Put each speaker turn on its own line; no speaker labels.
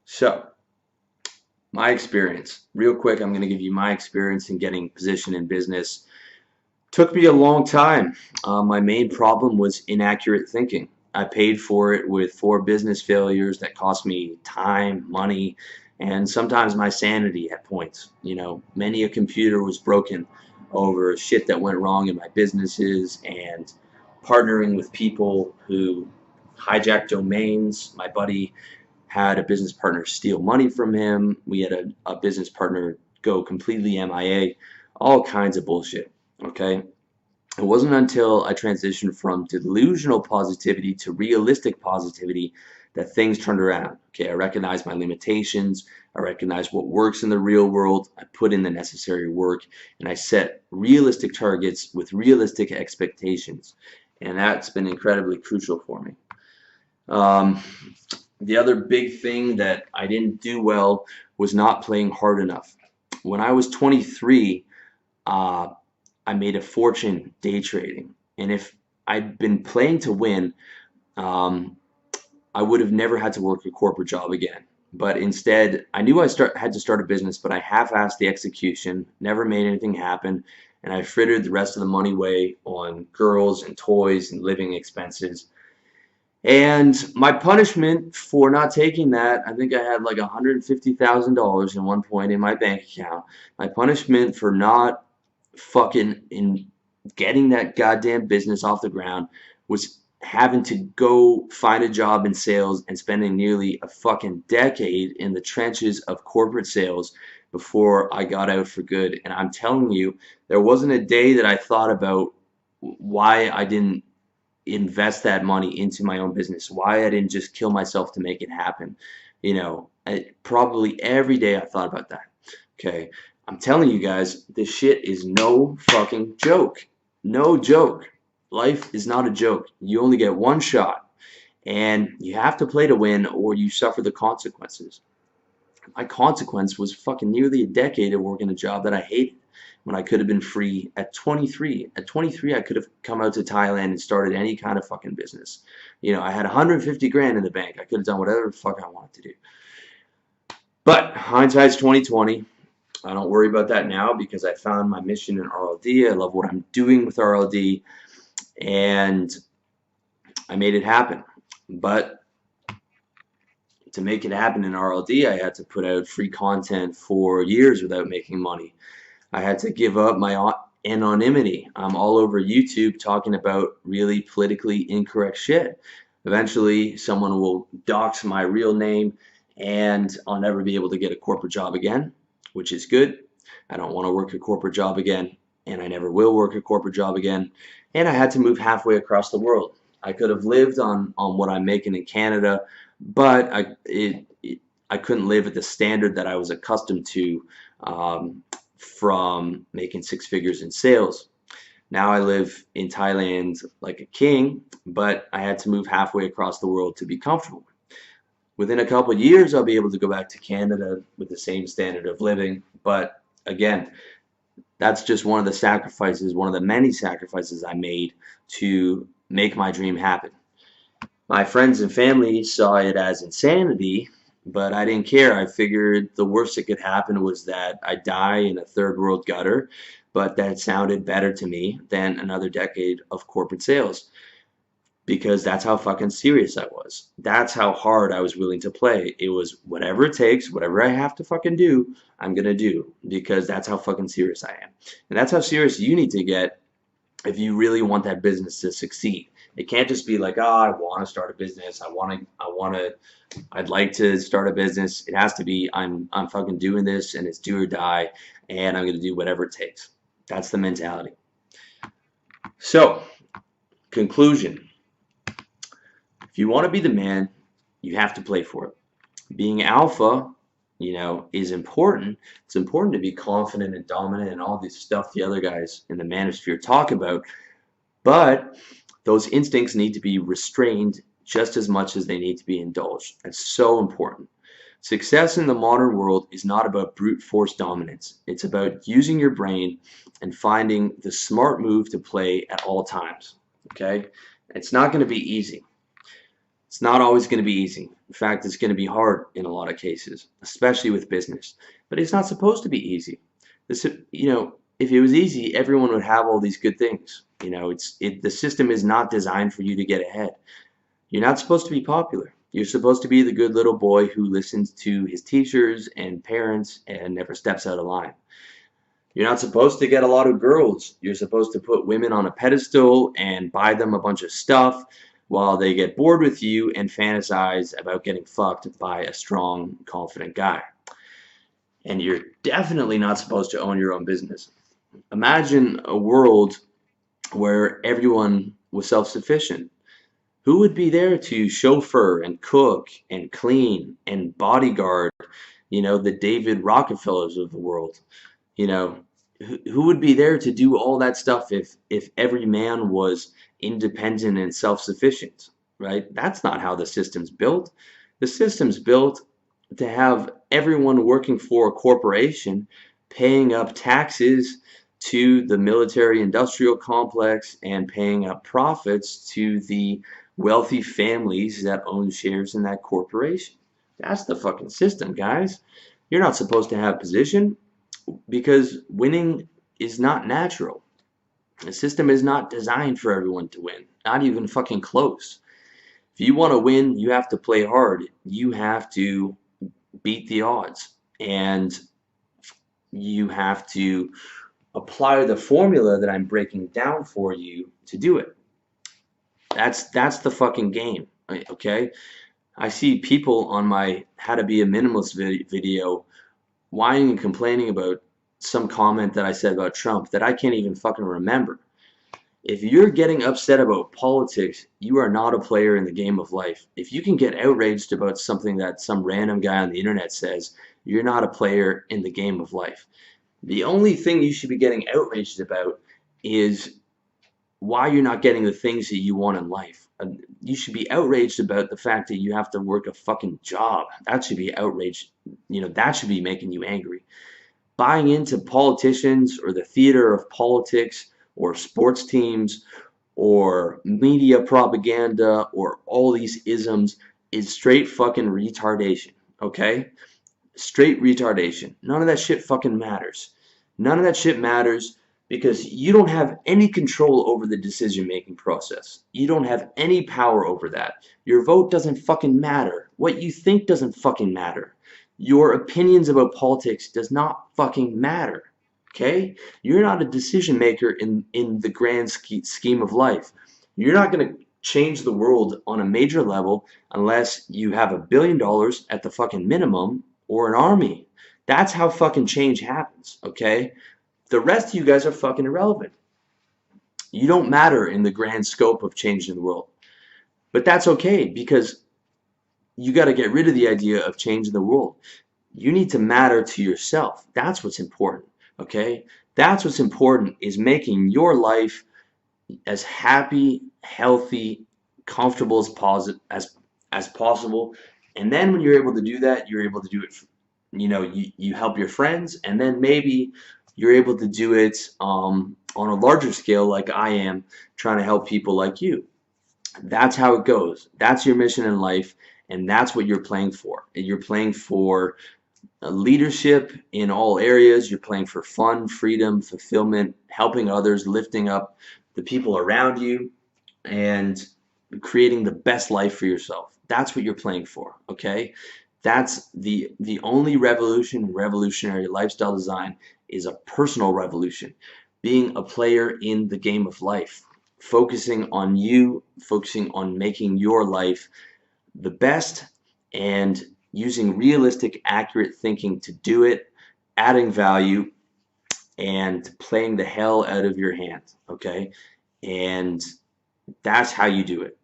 So, my experience, real quick, I'm going to give you my experience in getting positioned in business. Took me a long time. My main problem was inaccurate thinking. I paid for it with 4 business failures that cost me time, money, and sometimes my sanity at points. Many a computer was broken over shit that went wrong in my businesses and partnering with people who hijacked domains. My buddy had a business partner steal money from him. We had a business partner go completely MIA. All kinds of bullshit. Okay. It wasn't until I transitioned from delusional positivity to realistic positivity that things turned around. Okay, I recognized my limitations. I recognized what works in the real world. I put in the necessary work and I set realistic targets with realistic expectations. And that's been incredibly crucial for me. Um, the other big thing that I didn't do well was not playing hard enough. When I was 23, uh, I made a fortune day trading. And if I'd been playing to win, um, I would have never had to work a corporate job again. But instead, I knew had to start a business, but I half-assed the execution, never made anything happen, and I frittered the rest of the money away on girls and toys and living expenses. And my punishment for not taking that, I think I had like $150,000 in one point in my bank account. My punishment for not fucking in getting that goddamn business off the ground was having to go find a job in sales and spending nearly a fucking decade in the trenches of corporate sales before I got out for good. And I'm telling you, there wasn't a day that I thought about why I didn't invest that money into my own business, why I didn't just kill myself to make it happen. Probably every day I thought about that. Okay, I'm telling you guys, this shit is no fucking joke. No joke. Life is not a joke. You only get one shot, and you have to play to win or you suffer the consequences. My consequence was fucking nearly a decade of working a job that I hated when I could have been free at 23. At 23, I could have come out to Thailand and started any kind of fucking business. I had 150 grand in the bank. I could have done whatever the fuck I wanted to do. But hindsight's 2020. I don't worry about that now because I found my mission in RLD. I love what I'm doing with RLD, and I made it happen. But to make it happen in RLD, I had to put out free content for years without making money. I had to give up my anonymity. I'm all over YouTube talking about really politically incorrect shit. Eventually, someone will dox my real name, and I'll never be able to get a corporate job again, which is good. I don't want to work a corporate job again, and I never will work a corporate job again. And I had to move halfway across the world. I could have lived on what I'm making in Canada, but I couldn't live at the standard that I was accustomed to from making 6 figures in sales. Now I live in Thailand like a king, but I had to move halfway across the world to be comfortable. Within a couple of years, I'll be able to go back to Canada with the same standard of living. But again, that's just one of the sacrifices, one of the many sacrifices I made to make my dream happen. My friends and family saw it as insanity, but I didn't care. I figured the worst that could happen was that I die in a third world gutter, but that sounded better to me than another decade of corporate sales because that's how fucking serious I was. That's how hard I was willing to play. It was whatever it takes, whatever I have to fucking do, I'm gonna do because that's how fucking serious I am. And that's how serious you need to get if you really want that business to succeed. It can't just be like, oh, I want to start a business. I'd like to start a business. It has to be, I'm fucking doing this and it's do or die and I'm going to do whatever it takes. That's the mentality. So, conclusion. If you want to be the man, you have to play for it. Being alpha, is important. It's important to be confident and dominant and all this stuff the other guys in the manosphere talk about. But those instincts need to be restrained just as much as they need to be indulged. That's so important. Success in the modern world is not about brute force dominance. It's about using your brain and finding the smart move to play at all times. Okay? It's not going to be easy. It's not always going to be easy. In fact, it's going to be hard in a lot of cases, especially with business. But it's not supposed to be easy. This, if it was easy, everyone would have all these good things. The system is not designed for you to get ahead. You're not supposed to be popular. You're supposed to be the good little boy who listens to his teachers and parents and never steps out of line. You're not supposed to get a lot of girls. You're supposed to put women on a pedestal and buy them a bunch of stuff while they get bored with you and fantasize about getting fucked by a strong, confident guy. And you're definitely not supposed to own your own business. Imagine a world where everyone was self-sufficient. Who would be there to chauffeur and cook and clean and bodyguard, the David Rockefellers of the world? You know, who would be there to do all that stuff if every man was independent and self-sufficient, right? That's not how the system's built. The system's built to have everyone working for a corporation paying up taxes to the military industrial complex and paying up profits to the wealthy families that own shares in that corporation. That's the fucking system, guys. You're not supposed to have position because winning is not natural. The system is not designed for everyone to win, not even fucking close. If you want to win, you have to play hard. You have to beat the odds, and you have to apply the formula that I'm breaking down for you to do it. That's the fucking game, okay? I see people on my how to be a minimalist video whining and complaining about some comment that I said about Trump that I can't even fucking remember. If you're getting upset about politics, you are not a player in the game of life. If you can get outraged about something that some random guy on the internet says, you're not a player in the game of life. The only thing you should be getting outraged about is why you're not getting the things that you want in life. You should be outraged about the fact that you have to work a fucking job. That should be outraged. That should be making you angry. Buying into politicians or the theater of politics or sports teams or media propaganda or all these isms is straight fucking retardation, okay? Straight retardation. None of that shit fucking matters. None of that shit matters because you don't have any control over the decision-making process. You don't have any power over that. Your vote doesn't fucking matter. What you think doesn't fucking matter. Your opinions about politics does not fucking matter. Okay? You're not a decision maker in the grand scheme of life. You're not going to change the world on a major level unless you have $1 billion at the fucking minimum or an army. That's how fucking change happens, okay? The rest of you guys are fucking irrelevant. You don't matter in the grand scope of changing the world. But that's okay because you got to get rid of the idea of changing the world. You need to matter to yourself. That's what's important, okay? That's what's important, is making your life as happy, healthy, comfortable as possible. And then when you're able to do that, you're able to do it, you help your friends, and then maybe you're able to do it on a larger scale like I am, trying to help people like you. That's how it goes. That's your mission in life, and that's what you're playing for. And you're playing for leadership in all areas. You're playing for fun, freedom, fulfillment, helping others, lifting up the people around you, and creating the best life for yourself. That's what you're playing for, okay? That's the only revolution, revolutionary lifestyle design, is a personal revolution. Being a player in the game of life. Focusing on you, focusing on making your life the best, and using realistic, accurate thinking to do it, adding value, and playing the hell out of your hand, okay? And that's how you do it.